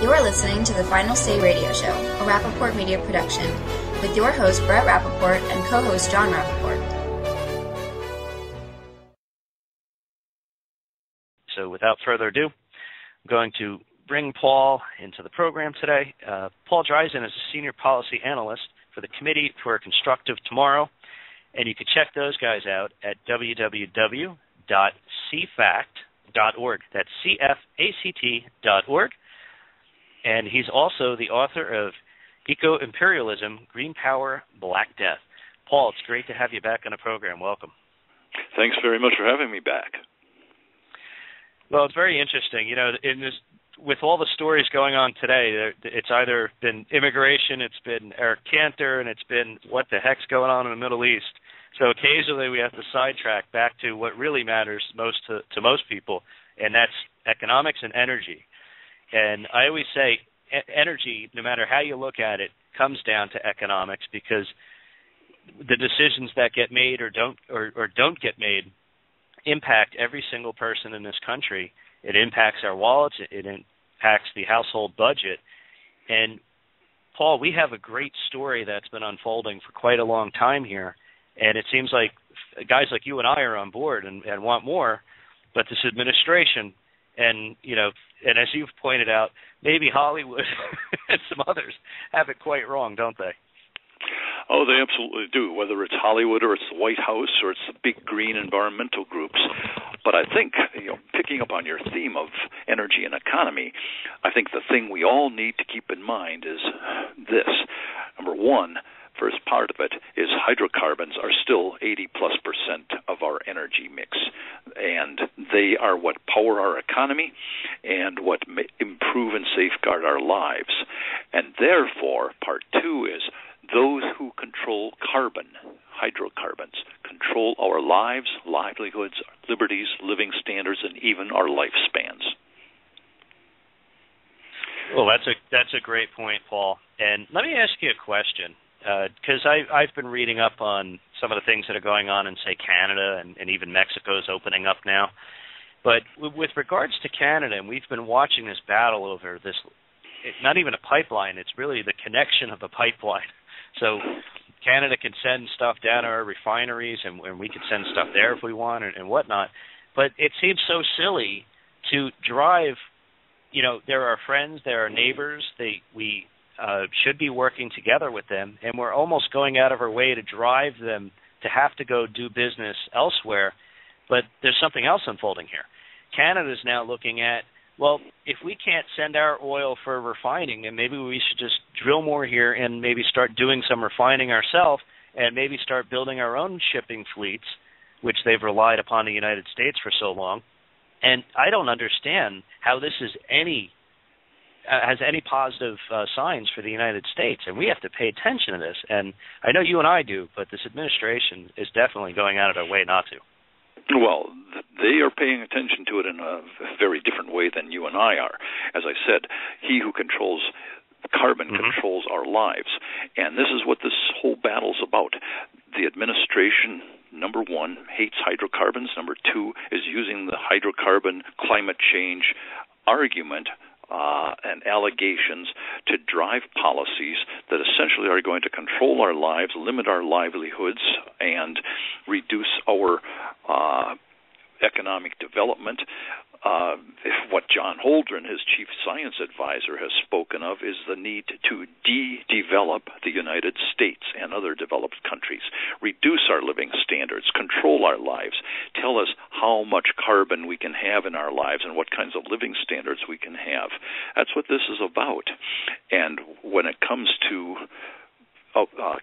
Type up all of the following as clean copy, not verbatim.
You're listening to the Final Say Radio Show, a Rappaport Media production, with your host Brett Rappaport and co-host John Rappaport. So without further ado, I'm going to bring Paul into the program today. Paul Driessen is a senior policy analyst for the Committee for Constructive Tomorrow, and you can check those guys out at www.cfact.org. That's CFACT.org. And he's also the author of Eco-Imperialism, Green Power, Black Death. Paul, it's great to have you back on the program. Welcome. Thanks very much for having me back. Well, it's very interesting. You know, with all the stories going on today, it's either been immigration, it's been Eric Cantor, and it's been what the heck's going on in the Middle East. So occasionally we have to sidetrack back to what really matters most to most people, and that's economics and energy. And I always say energy, no matter how you look at it, comes down to economics, because the decisions that get made or don't get made impact every single person in this country. It impacts our wallets. It impacts the household budget. And, Paul, we have a great story that's been unfolding for quite a long time here, and it seems like guys like you and I are on board and want more, but this administration and, you know, and as you've pointed out, maybe Hollywood and some others have it quite wrong, don't they? Oh, they absolutely do, whether it's Hollywood or it's the White House or it's the big green environmental groups. But I think, picking up on your theme of energy and economy, I think the thing we all need to keep in mind is this. Number one, first part of it is hydrocarbons are still 80+% of our energy mix, and they are what power our economy and what improve and safeguard our lives. And therefore, part two is those who control carbon, hydrocarbons, control our lives, livelihoods, liberties, living standards, and even our lifespans. Well, that's a great point, Paul. And let me ask you a question, because I've been reading up on some of the things that are going on in, say, Canada, and even Mexico is opening up now. But with regards to Canada, and we've been watching this battle over this, not even a pipeline, it's really the connection of the pipeline. So Canada can send stuff down to our refineries, and we can send stuff there if we want and whatnot. But it seems so silly to drive, they're our friends, they're our neighbors, we should be working together with them, and we're almost going out of our way to drive them to have to go do business elsewhere. But there's something else unfolding here. Canada is now looking at, well, if we can't send our oil for refining, then maybe we should just drill more here and maybe start doing some refining ourselves and maybe start building our own shipping fleets, which they've relied upon the United States for so long. And I don't understand how this is has any positive signs for the United States, and we have to pay attention to this. And I know you and I do, but this administration is definitely going out of their way not to. Well, they are paying attention to it in a very different way than you and I are. As I said, he who controls carbon controls our lives. And this is what this whole battle's about. The administration, number one, hates hydrocarbons. Number two is using the hydrocarbon climate change argument and allegations to drive policies that essentially are going to control our lives, limit our livelihoods, and reduce our economic development. What John Holdren, his chief science advisor, has spoken of is the need to de-develop the United States and other developed countries, reduce our living standards, control our lives, tell us how much carbon we can have in our lives and what kinds of living standards we can have. That's what this is about. And when it comes to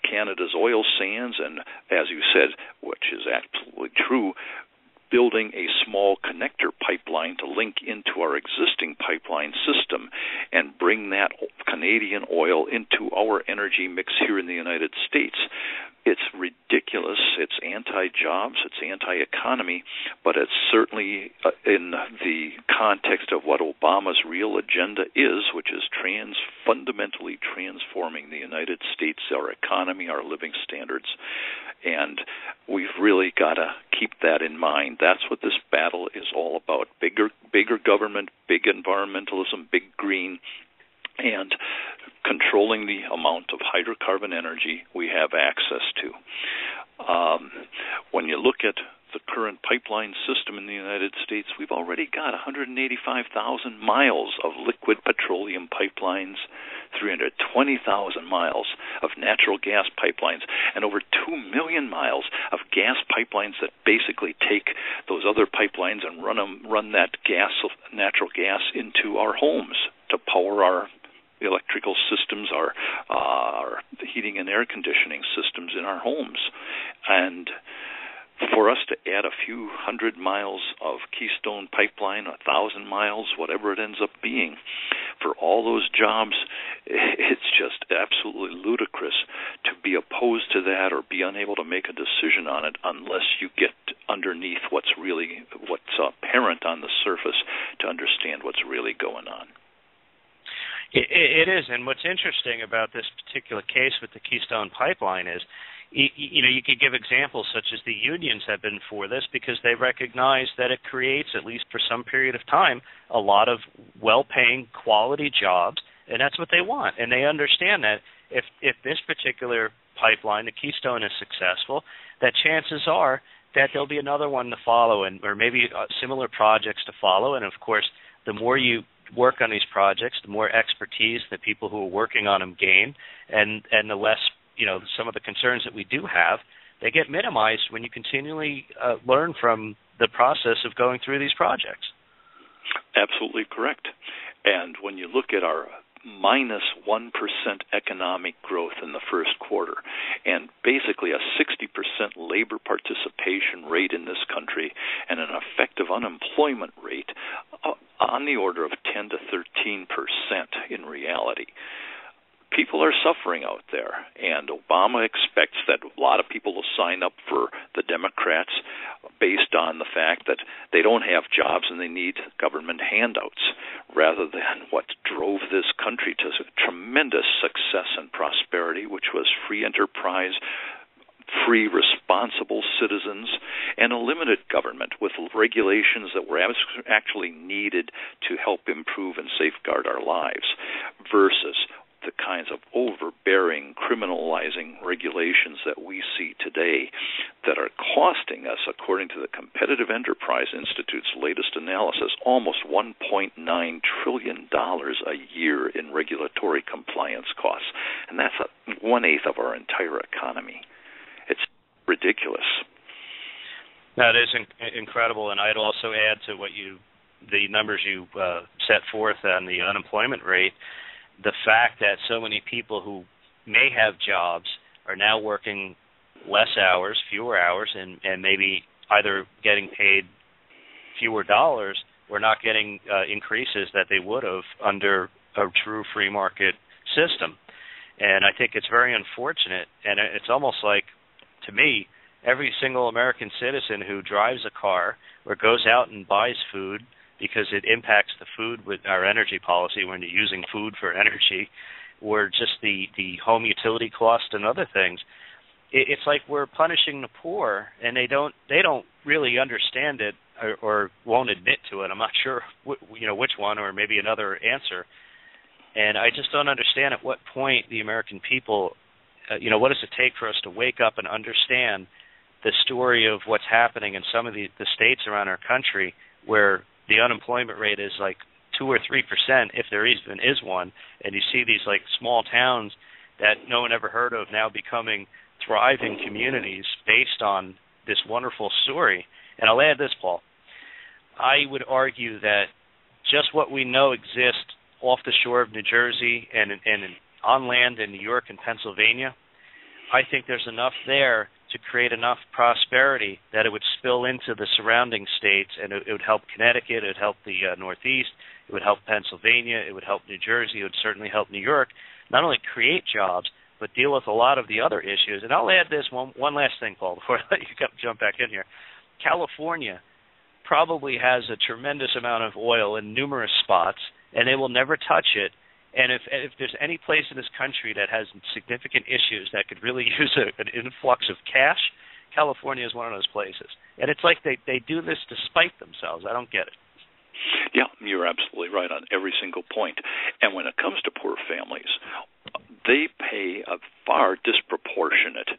Canada's oil sands, and as you said, which is absolutely true, building a small connector pipeline to link into our existing pipeline system and bring that Canadian oil into our energy mix here in the United States. It's ridiculous. It's anti-jobs. It's anti-economy, but it's certainly in the context of what Obama's real agenda is, which is fundamentally transforming the United States, our economy, our living standards. And we've really got to keep that in mind. That's what this battle is all about. Bigger government, big environmentalism, big green, and controlling the amount of hydrocarbon energy we have access to. When you look at the current pipeline system in the United States, we've already got 185,000 miles of liquid petroleum pipelines, 320,000 miles of natural gas pipelines, and over 2 million miles of gas pipelines that basically take those other pipelines and run that natural gas into our homes to power our electrical systems, our heating and air conditioning systems in our homes. And for us to add a few hundred miles of Keystone Pipeline, 1,000 miles, whatever it ends up being, for all those jobs, it's just absolutely ludicrous to be opposed to that or be unable to make a decision on it unless you get underneath what's apparent on the surface to understand what's really going on. It is, and what's interesting about this particular case with the Keystone Pipeline is, you could give examples such as the unions have been for this because they recognize that it creates, at least for some period of time, a lot of well-paying quality jobs, and that's what they want. And they understand that if this particular pipeline, the Keystone, is successful, that chances are that there'll be another one to follow, or maybe similar projects to follow. And, of course, the more you work on these projects, the more expertise the people who are working on them gain, and the less, some of the concerns that we do have, they get minimized when you continually learn from the process of going through these projects. Absolutely correct. And when you look at our minus 1% economic growth in the first quarter, and basically a 60% labor participation rate in this country, and an effective unemployment rate on the order of 10 to 13% in reality. People are suffering out there, and Obama expects that a lot of people will sign up for the Democrats based on the fact that they don't have jobs and they need government handouts, rather than what drove this country to tremendous success and prosperity, which was free enterprise, free, responsible citizens, and a limited government with regulations that were actually needed to help improve and safeguard our lives, versus the kinds of overbearing, criminalizing regulations that we see today that are costing us, according to the Competitive Enterprise Institute's latest analysis, almost $1.9 trillion a year in regulatory compliance costs. And that's 1/8 of our entire economy. It's ridiculous. That is incredible, and I'd also add to the numbers you set forth on the unemployment rate, the fact that so many people who may have jobs are now working less hours, fewer hours, and maybe either getting paid fewer dollars or not getting increases that they would have under a true free market system. And I think it's very unfortunate, and it's almost like, to me, every single American citizen who drives a car or goes out and buys food because it impacts the food with our energy policy when you're using food for energy, or just the home utility cost and other things. It's like we're punishing the poor, and they don't really understand it or won't admit to it. I'm not sure which one, or maybe another answer. And I just don't understand at what point the American people, what does it take for us to wake up and understand the story of what's happening in some of the states around our country where the unemployment rate is like 2 or 3%, if there even is one, and you see these like small towns that no one ever heard of now becoming thriving communities based on this wonderful story. And I'll add this, Paul. I would argue that just what we know exists off the shore of New Jersey and on land in New York and Pennsylvania, I think there's enough there to create enough prosperity that it would spill into the surrounding states, and it would help Connecticut, it would help the Northeast, it would help Pennsylvania, it would help New Jersey, it would certainly help New York, not only create jobs, but deal with a lot of the other issues. And I'll add this one last thing, Paul, before I let you jump back in here. California probably has a tremendous amount of oil in numerous spots, and they will never touch it. And if there's any place in this country that has significant issues that could really use an influx of cash, California is one of those places. And it's like they do this to spite themselves. I don't get it. Yeah, you're absolutely right on every single point. And when it comes to poor families, they pay a far disproportionate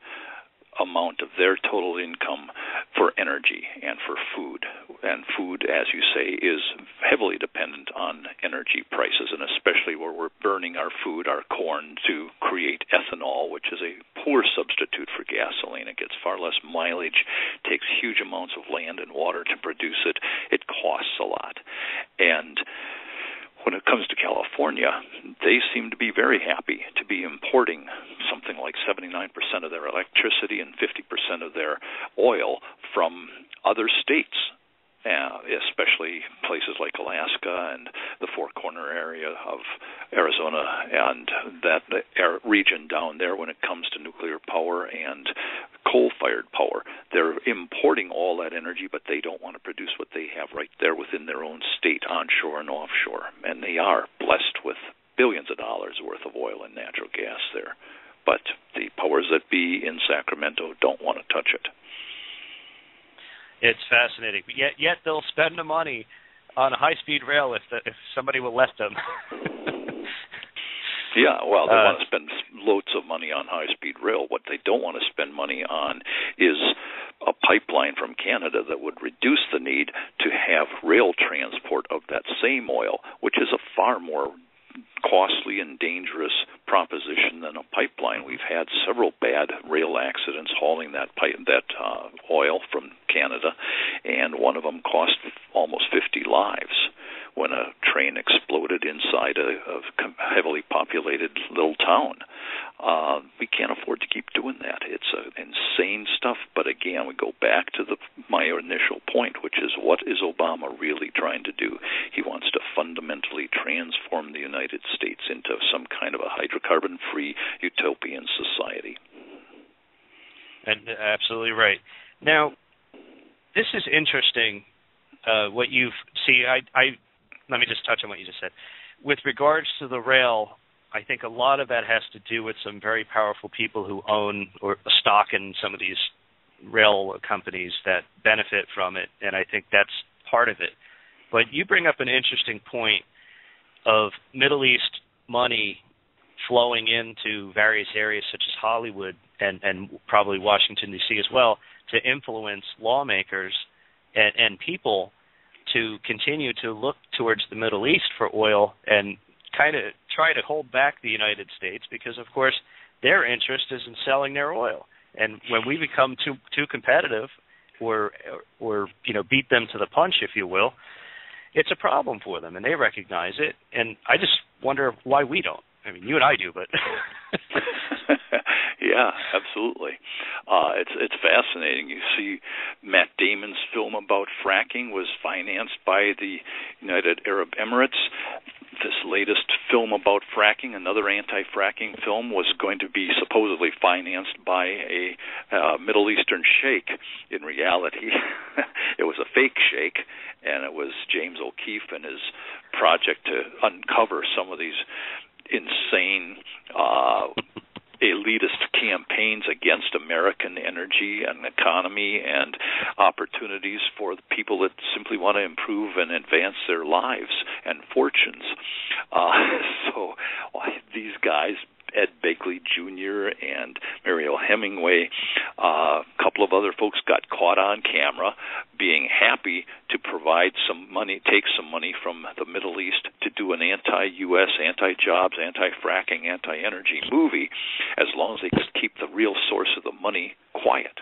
amount of their total income for energy and for food. And food, as you say, is heavily dependent on energy prices, and especially where we're burning our food, our corn, to create ethanol, which is a poor substitute for gasoline. It gets far less mileage, takes huge amounts of land and water to produce it. It costs a lot. And when it comes to California, they seem to be very happy to be importing something like 79% of their electricity and 50% of their oil from other states, especially places like Alaska and the Four Corner area of Arizona and that region down there when it comes to nuclear power and coal-fired power. They're importing all that energy, but they don't want to produce what they have right there within their own state, onshore and offshore. And they are blessed with billions of dollars worth of oil and natural gas there. But the powers that be in Sacramento don't want to touch it. It's fascinating. Yet they'll spend the money on a high-speed rail if somebody will let them. Yeah, well, they want to spend loads of money on high-speed rail. What they don't want to spend money on is a pipeline from Canada that would reduce the need to have rail transport of that same oil, which is a far more costly and dangerous proposition than a pipeline. We've had several bad rail accidents hauling that oil from Canada, and one of them cost almost 50 lives when a train exploded inside a heavily populated little town. We can't afford to keep doing that. It's insane stuff. But again, we go back to my initial point, which is, what is Obama really trying to do? He wants to fundamentally transform the United States into some kind of a hydrocarbon-free utopian society. And absolutely right. Now, this is interesting. What you've let me just touch on what you just said. With regards to the rail, I think a lot of that has to do with some very powerful people who own or stock in some of these rail companies that benefit from it, and I think that's part of it. But you bring up an interesting point of Middle East money flowing into various areas such as Hollywood and probably Washington, D.C. as well, to influence lawmakers and people to continue to look towards the Middle East for oil and kind of try to hold back the United States because, of course, their interest is in selling their oil. And when we become too competitive or beat them to the punch, if you will, it's a problem for them, and they recognize it. And I just wonder why we don't. I mean, you and I do, but... Yeah, absolutely. It's fascinating. You see, Matt Damon's film about fracking was financed by the United Arab Emirates. This latest film about fracking, another anti-fracking film, was going to be supposedly financed by a Middle Eastern sheikh. In reality, it was a fake sheikh, and it was James O'Keefe and his project to uncover some of these insane elitist campaigns against American energy and economy and opportunities for the people that simply want to improve and advance their lives and fortunes. So these guys, Ed Begley Jr. and Mariel Hemingway, a couple of other folks got caught on camera being happy to provide some money, take some money from the Middle East to do an anti-U.S., anti-jobs, anti-fracking, anti-energy movie, as long as they could keep the real source of the money quiet.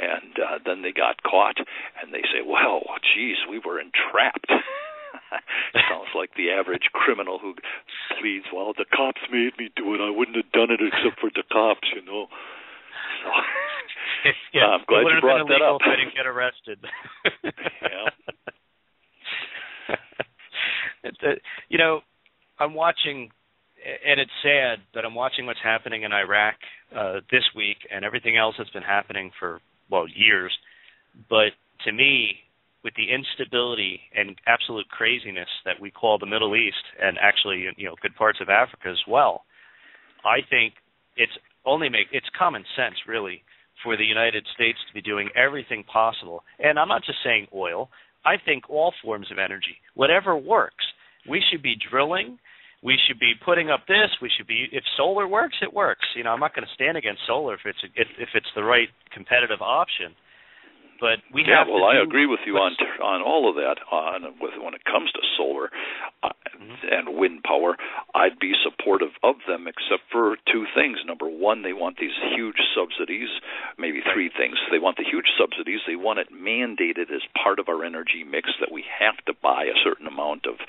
And then they got caught, and they say, well, geez, we were entrapped. Sounds like the average criminal who pleads, well, the cops made me do it. I wouldn't have done it except for the cops, you know. So, yeah, I'm glad you brought that up. If I didn't get arrested. Yeah. I'm watching, and it's sad, but I'm watching what's happening in Iraq this week and everything else that's been happening for, years. But to me, with the instability and absolute craziness that we call the Middle East, and actually, good parts of Africa as well, I think it's common sense, really, for the United States to be doing everything possible. And I'm not just saying oil, I think all forms of energy, whatever works. We should be drilling. We should be putting up this. If solar works, it works. I'm not going to stand against solar if it's the right competitive option. But we have to I agree with you on all of that. When it comes to solar and wind power, I'd be supportive of them, except for two things. Number one, they want these huge subsidies. Maybe three things. They want the huge subsidies. They want it mandated as part of our energy mix that we have to buy a certain amount of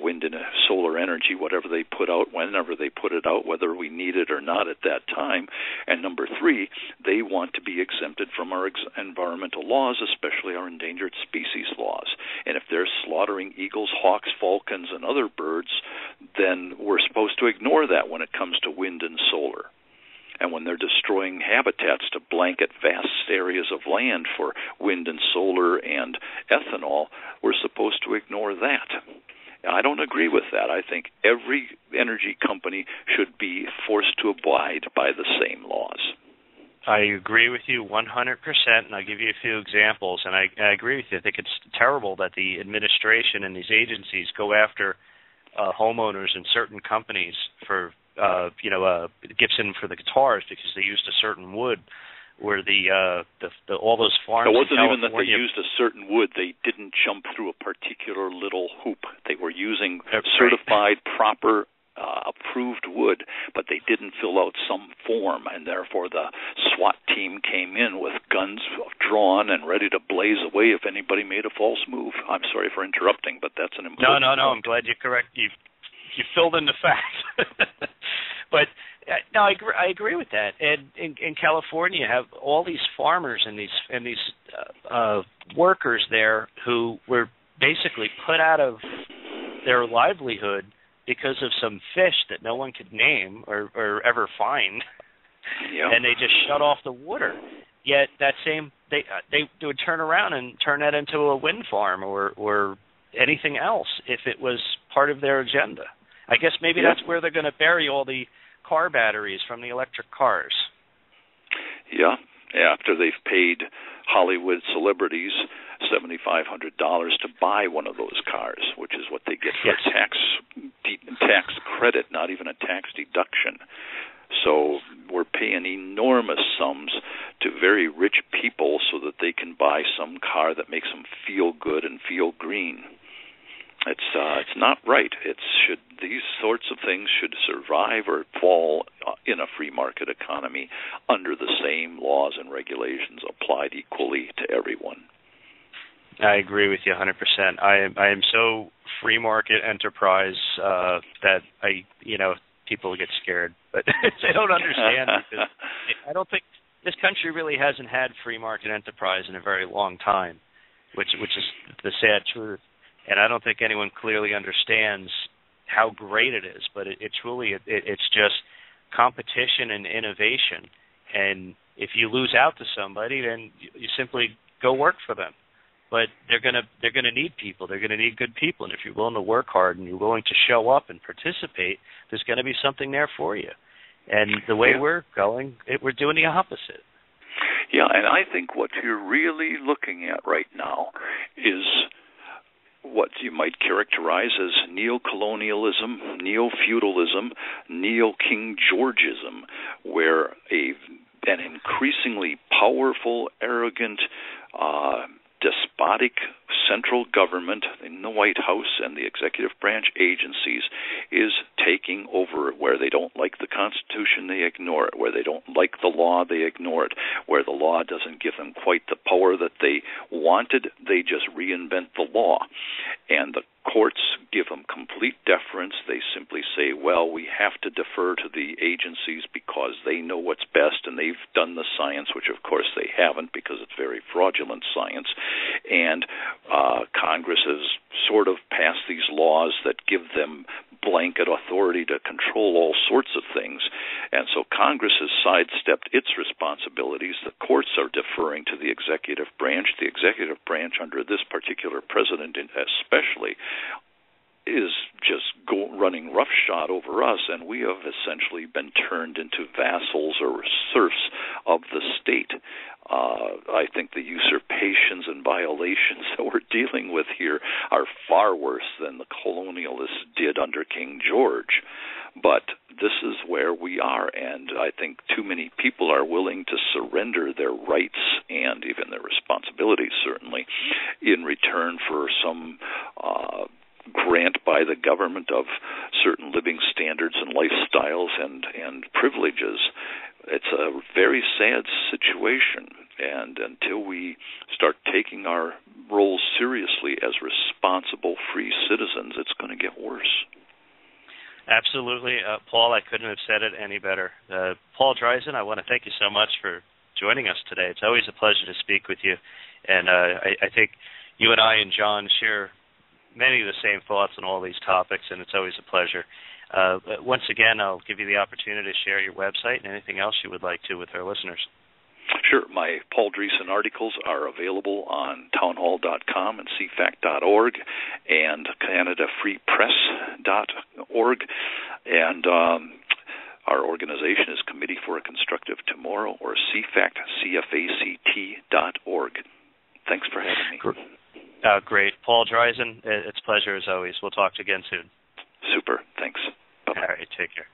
wind and solar energy, whatever they put out, whenever they put it out, whether we need it or not at that time. And number three, they want to be exempted from our environmental laws, especially our endangered species laws. And if they're slaughtering eagles, hawks, falcons, and other birds, then we're supposed to ignore that when it comes to wind and solar. And when they're destroying habitats to blanket vast areas of land for wind and solar and ethanol, we're supposed to ignore that. I don't agree with that. I think every energy company should be forced to abide by the same laws. I agree with you 100%, and I'll give you a few examples. And I agree with you. I think it's terrible that the administration and these agencies go after homeowners and certain companies for, Gibson for the guitars because they used a certain wood, where all those farms. It wasn't in even that they California, used a certain wood. They didn't jump through a particular little hoop. They were using That's certified, proper, approved wood, but they didn't fill out some form, and therefore the SWAT team came in with guns drawn and ready to blaze away if anybody made a false move. I'm sorry for interrupting, but that's an important No. point. I'm glad you filled in the facts. But no, I agree with that. And in California, you have all these farmers and these workers there who were basically put out of their livelihood because of some fish that no one could name or ever find, and they just shut off the water. Yet that same they would turn around and turn that into a wind farm or anything else if it was part of their agenda. I guess maybe that's where they're going to bury all the car batteries from the electric cars. Yeah, after they've paid Hollywood celebrities $7,500 to buy one of those cars, which is what they get for a tax credit, not even a tax deduction. So we're paying enormous sums to very rich people so that they can buy some car that makes them feel good and feel green. It's not right. These sorts of things should survive or fall in a free market economy under the same laws and regulations applied equally to everyone. I agree with you 100%. I am so free market enterprise that people get scared, but they don't understand because I don't think this country really hasn't had free market enterprise in a very long time, which is the sad truth. And I don't think anyone clearly understands how great it is, but it's just competition and innovation. And if you lose out to somebody, then you simply go work for them. But they're gonna need people. They're gonna need good people. And if you're willing to work hard and you're willing to show up and participate, there's going to be something there for you. And the way we're going, we're doing the opposite. Yeah, and I think what you're really looking at right now is what you might characterize as neocolonialism, neo-feudalism, neo-King Georgism, where an increasingly powerful, arrogant, despotic central government in the White House and the executive branch agencies is taking over. Where they don't like the Constitution, they ignore it. Where they don't like the law, they ignore it. Where the law doesn't give them quite the power that they wanted, they just reinvent the law. And the courts give them complete deference. They simply say, well, we have to defer to the agencies because they know what's best and they've done the science, which of course they haven't because it's very fraudulent science. And Congress has sort of passed these laws that give them blanket authority to control all sorts of things. And so Congress has sidestepped its responsibilities. The courts are deferring to the executive branch. The executive branch, under this particular president especially, is just running roughshod over us, and we have essentially been turned into vassals or serfs of the state. I think the usurpations and violations that we're dealing with here are far worse than the colonialists did under King George. But this is where we are, and I think too many people are willing to surrender their rights and even their responsibilities, certainly, in return for some grant by the government of certain living standards and lifestyles and privileges. It's a very sad situation, and until we start taking our roles seriously as responsible, free citizens, it's going to get worse. Absolutely. Paul, I couldn't have said it any better. Paul Driessen, I want to thank you so much for joining us today. It's always a pleasure to speak with you, and I think you and I and John share many of the same thoughts on all these topics, and it's always a pleasure. Once again, I'll give you the opportunity to share your website and anything else you would like to with our listeners. Sure. My Paul Driessen articles are available on townhall.com and CFACT.org and CanadaFreePress.org. And our organization is Committee for a Constructive Tomorrow, or CFACT, CFACT.org. Thanks for having me. Great. Paul Driessen, it's a pleasure as always. We'll talk to you again soon. Super. Thanks. Bye-bye. All right. Take care.